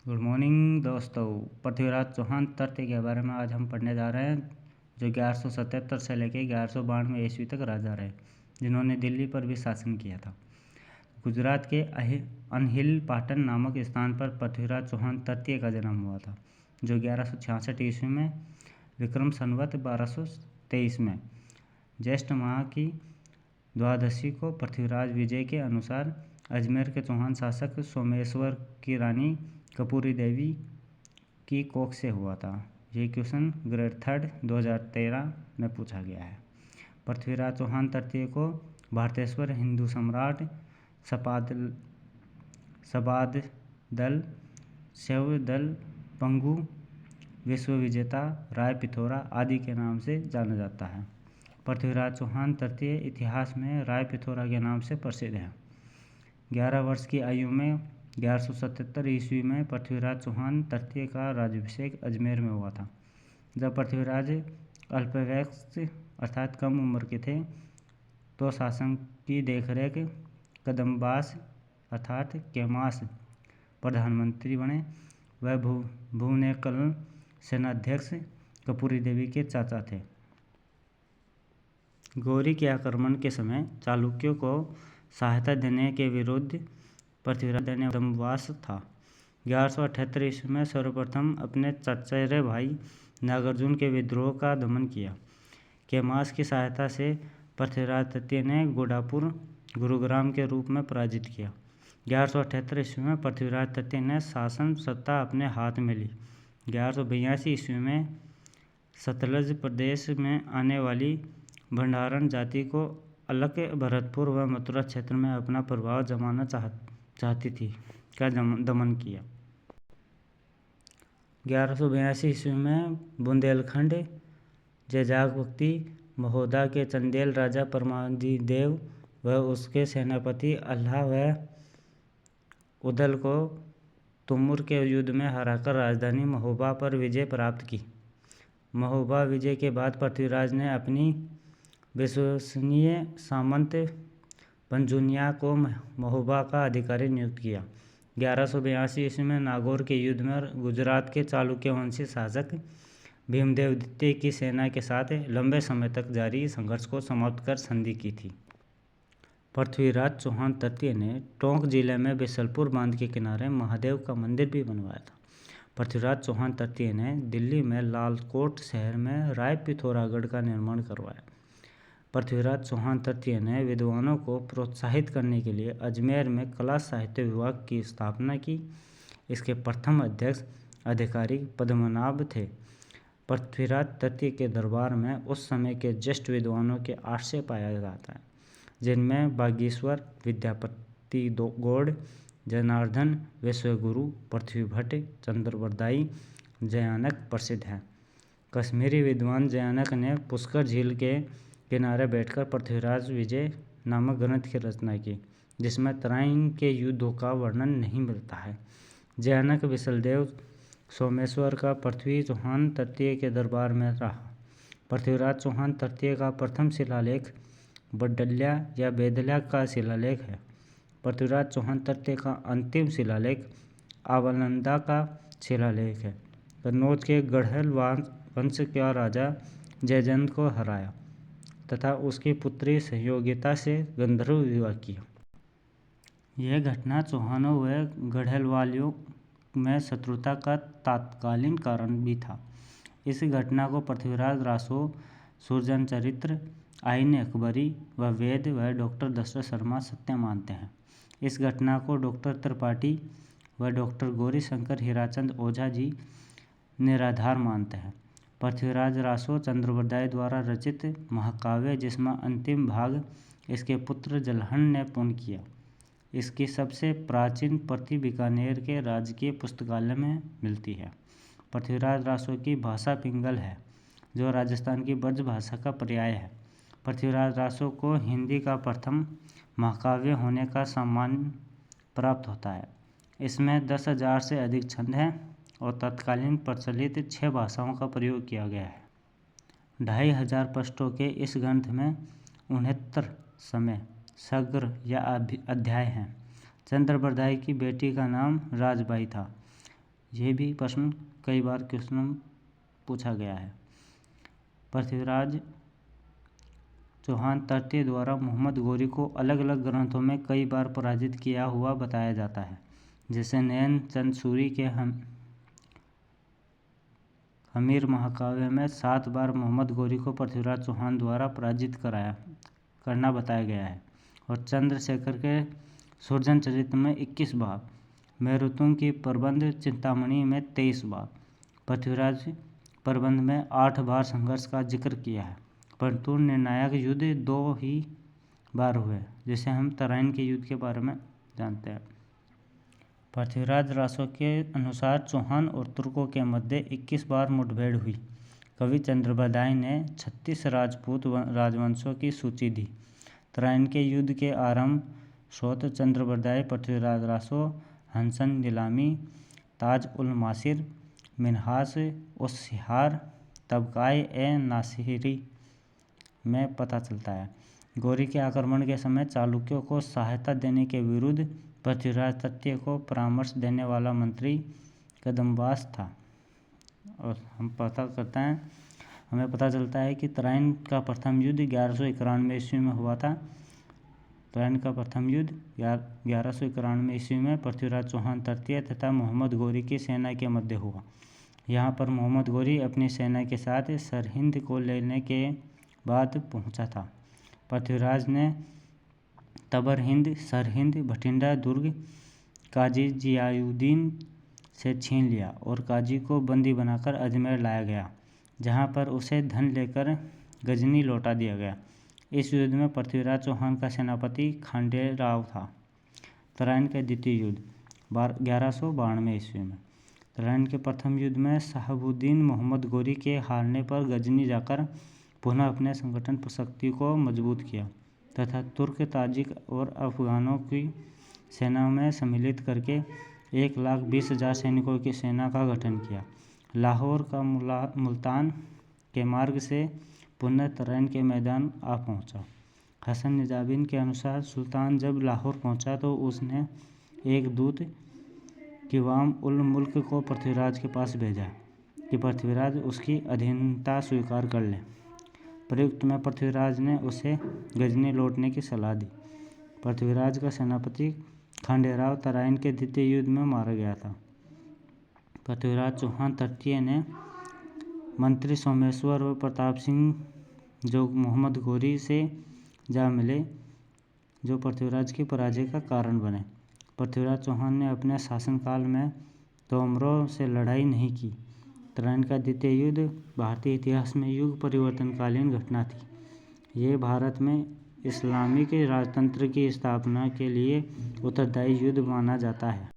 Good morning दोस्तों। पृथ्वीराज चौहान तृतीय के बारे में आज हम पढ़ने जा रहे हैं, जो 1177 से लेकर 1192 ईस्वी तक राजा रहे, जिन्होंने दिल्ली पर भी शासन किया था। गुजरात के अनहिल पाटन नामक स्थान पर पृथ्वीराज चौहान तृतीय का जन्म हुआ था, जो 1166 ईस्वी में विक्रम संवत 1223 में ज्येष्ठ माह की द्वादशी को पृथ्वीराज विजय के अनुसार अजमेर के चौहान शासक सोमेश्वर की रानी कपूरी देवी की कोख से हुआ था। ये क्वेश्चन ग्रेड 3 2013 में पूछा गया है। पृथ्वीराज चौहान तृतीय को भारतेश्वर, हिंदू सम्राट, सबादल, शैवदल, पंगु, विश्व विजेता, राय पिथौरा आदि के नाम से जाना जाता है। पृथ्वीराज चौहान तृतीय इतिहास में राय पिथौरा के नाम से प्रसिद्ध है। 11 वर्ष की आयु में 1177 ईस्वी में पृथ्वीराज चौहान तृतीय का राज्याभिषेक अजमेर में हुआ था। जब पृथ्वीराज अल्पवयस्क अर्थात कम उम्र के थे, तो शासन की देखरेख कदम्बास अर्थात कैमास प्रधानमंत्री बने। वह भुवनेकल सेनाध्यक्ष कपूरी देवी के चाचा थे। गौरी के आक्रमण के समय चालुक्यों को सहायता देने के विरुद्ध पृथ्वीराज ने कदम्बास था। 1178 ईस्वी में सर्वप्रथम अपने चचेरे भाई नागार्जुन के विद्रोह का दमन किया। कैमास की सहायता से पृथ्वीराज तृतीय ने गोडापुर गुरुग्राम के रूप में पराजित किया। 1178 ईस्वी में पृथ्वीराज तृतीय ने शासन सत्ता अपने हाथ में ली। 1182 ईस्वी में सतलज प्रदेश में आने वाली भंडारण जाति को अलग भरतपुर व मथुरा क्षेत्र में अपना प्रभाव जमाना चाहती थी का दमन किया। 1182 ईस्वी में बुंदेलखंड जैजागपति महोदा के चंदेल राजा परमादिदेव व उसके सेनापति अल्लाह व उदल को तुमुर के युद्ध में हराकर राजधानी महोबा पर विजय प्राप्त की। महोबा विजय के बाद पृथ्वीराज ने अपनी विश्वसनीय सामंत पंजुनिया को महोबा का अधिकारी नियुक्त किया। 1182 ईस्वी में नागौर के युद्ध में गुजरात के चालुक्य वंशी शासक भीमदेव द्वितीय की सेना के साथ लंबे समय तक जारी संघर्ष को समाप्त कर संधि की थी। पृथ्वीराज चौहान तृतीय ने टोंक जिले में बिसलपुर बांध के किनारे महादेव का मंदिर भी बनवाया था। पृथ्वीराज चौहान तृतीय ने दिल्ली में लालकोट शहर में राय पिथौरागढ़ का निर्माण करवाया। पृथ्वीराज चौहान तृतीय ने विद्वानों को प्रोत्साहित करने के लिए अजमेर में कला साहित्य विभाग की स्थापना की। इसके प्रथम अध्यक्ष अधिकारी पद्मनाभ थे। पृथ्वीराज तृतीय के दरबार में उस समय के ज्येष्ठ विद्वानों के आश्रय पाया जाता है, जिनमें बागेश्वर, विद्यापति गौड़, जनार्दन विश्वगुरु, पृथ्वी भट्ट, चंद्रबरदाई, जयानक प्रसिद्ध हैं। कश्मीरी विद्वान जयानक ने पुष्कर झील के किनारे बैठकर पृथ्वीराज विजय नामक ग्रंथ की रचना की, जिसमें तराइन के युद्धों का वर्णन नहीं मिलता है। जयानक विशलदेव सोमेश्वर का पृथ्वी चौहान तृतीय के दरबार में रहा। पृथ्वीराज चौहान तृतीय का प्रथम शिलालेख बडल्या या बेदल्या का शिलालेख है। पृथ्वीराज चौहान तृतीय का अंतिम शिलालेख आवलंदा का शिलालेख है। कन्नौज के गढ़हल वंश का राजा जयचंद को हराया तथा उसकी पुत्री संयोगिता से गंधर्व विवाह किया। यह घटना चौहानों व गढ़हलवालियों में शत्रुता का तत्कालीन कारण भी था। इस घटना को पृथ्वीराज रासो, सुरजनचरित्र, आईन अकबरी व वेद व डॉक्टर दशरथ शर्मा सत्य मानते हैं। इस घटना को डॉक्टर त्रिपाठी व डॉक्टर गौरी शंकर हीराचंद ओझा जी निराधार मानते हैं। पृथ्वीराज रासो चंद्रबरदाई द्वारा रचित महाकाव्य, जिसमें अंतिम भाग इसके पुत्र जलहन ने पूर्ण किया। इसकी सबसे प्राचीन प्रति बीकानेर के राजकीय पुस्तकालय में मिलती है। पृथ्वीराज रासो की भाषा पिंगल है, जो राजस्थान की ब्रज भाषा का पर्याय है। पृथ्वीराज रासो को हिंदी का प्रथम महाकाव्य होने का सम्मान प्राप्त होता है। इसमें 10,000 से अधिक छंद हैं और तत्कालीन प्रचलित 6 भाषाओं का प्रयोग किया गया है। 2,500 पृष्ठों के इस ग्रंथ में 69 समय सग्र या अध्याय हैं। चंद्रबरदाई की बेटी का नाम राजबाई था। यह भी प्रश्न कई बार क्वेश्चन पूछा गया है। पृथ्वीराज चौहान तृतीय द्वारा मोहम्मद घोरी को अलग अलग ग्रंथों में कई बार पराजित किया हुआ बताया जाता है। जैसे नयन चंद सूरी के हमीर महाकाव्य में 7 बार मोहम्मद घोरी को पृथ्वीराज चौहान द्वारा पराजित करना बताया गया है, और चंद्रशेखर के सुरजन चरित्र में 21 बार, मेरुतुंग की प्रबंध चिंतामणि में 23 बार, पृथ्वीराज प्रबंध में 8 बार संघर्ष का जिक्र किया है, परंतु निर्णायक युद्ध 2 ही बार हुए, जिसे हम तराइन के युद्ध के बारे में जानते हैं। पृथ्वीराज रासो के अनुसार चौहान और तुर्कों के मध्य 21 बार मुठभेड़ हुई। कवि चंद्रबरदाई ने 36 राजपूत राजवंशों की सूची दी। तराइन के युद्ध के आरंभ स्रोत चंद्रबरदाई, पृथ्वीराज रासो, हंसन नीलामी, ताज उल मासिर, मिन्हास उस सिहार, तबकाए ए नासिरी में पता चलता है। घोरी के आक्रमण के समय चालुक्यों को सहायता देने के विरुद्ध पृथ्वीराज तृतीय को परामर्श देने वाला मंत्री कदम्बास था। और हमें पता चलता है कि तराइन का प्रथम युद्ध 1191 ईस्वी में हुआ था। तराइन का प्रथम युद्ध 1191 ईस्वी में पृथ्वीराज चौहान तृतीय तथा मोहम्मद घोरी की सेना के मध्य हुआ। यहाँ पर मोहम्मद घोरी अपनी सेना के साथ सरहिंद को लेने के बाद पहुँचा था। पृथ्वीराज ने तबरहिंद, सरहिंद, भटिंडा दुर्ग काजी जियाउद्दीन से छीन लिया और काजी को बंदी बनाकर अजमेर लाया गया, जहाँ पर उसे धन लेकर गजनी लौटा दिया गया। इस युद्ध में पृथ्वीराज चौहान का सेनापति खांडेराव था। तराइन का द्वितीय युद्ध 1192 ईस्वी में। तराइन के प्रथम युद्ध में शहाबुद्दीन मोहम्मद घोरी के हारने पर गजनी जाकर पुनः अपने संगठन शक्ति को मजबूत किया तथा तुर्क, ताजिक और अफगानों की सेना में सम्मिलित करके 1,20,000 सैनिकों की सेना का गठन किया। लाहौर का मुल्तान के मार्ग से पुनः तराइन के मैदान आ पहुंचा। हसन निजाबिन के अनुसार सुल्तान जब लाहौर पहुंचा तो उसने एक दूत किवाम उल मुल्क को पृथ्वीराज के पास भेजा कि पृथ्वीराज उसकी अधीनता स्वीकार कर ले। प्रयुक्त में पृथ्वीराज ने उसे गजनी लौटने की सलाह दी। पृथ्वीराज का सेनापति खांडेराव तराइन के द्वितीय युद्ध में मारा गया था। पृथ्वीराज चौहान तृतीय ने मंत्री सोमेश्वर व प्रताप सिंह जो मोहम्मद घोरी से जा मिले, जो पृथ्वीराज की पराजय का कारण बने। पृथ्वीराज चौहान ने अपने शासनकाल में तोमरों से लड़ाई नहीं की। तराइन का द्वितीय युद्ध भारतीय इतिहास में युग परिवर्तनकालीन घटना थी। ये भारत में इस्लामिक राजतंत्र की स्थापना के लिए उत्तरदायी युद्ध माना जाता है।